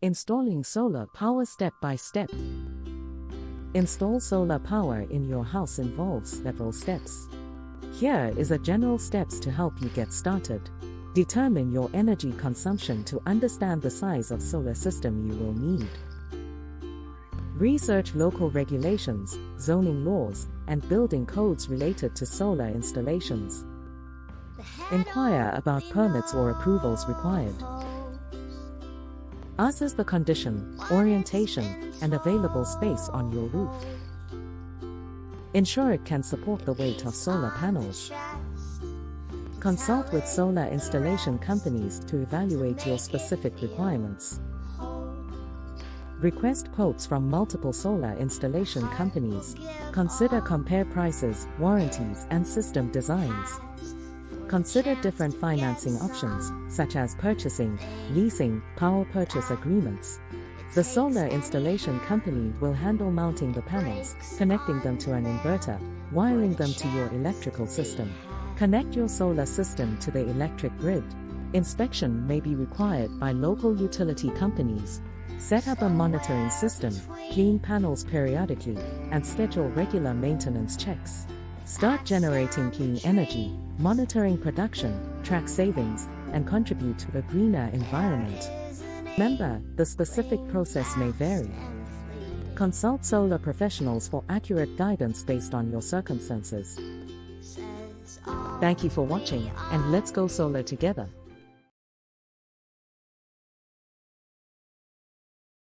Installing solar power step by step. Install solar power in your house involves several steps. Here is a general steps to help you get started. Determine your energy consumption to understand the size of solar system you will need. Research local regulations, zoning laws, and building codes related to solar installations. Inquire about permits or approvals required. Assess the condition, orientation, and available space on your roof. Ensure it can support the weight of solar panels. Consult with solar installation companies to evaluate your specific requirements. Request quotes from multiple solar installation companies. Compare prices, warranties, and system designs. Consider different financing options, such as purchasing, leasing, power purchase agreements. The solar installation company will handle mounting the panels, connecting them to an inverter, wiring them to your electrical system. Connect your solar system to the electric grid. Inspection may be required by local utility companies. Set up a monitoring system, clean panels periodically, and schedule regular maintenance checks. Start generating clean energy, monitoring production, track savings, and contribute to a greener environment. Remember, the specific process may vary. Consult solar professionals for accurate guidance based on your circumstances. Thank you for watching, and let's go solar together.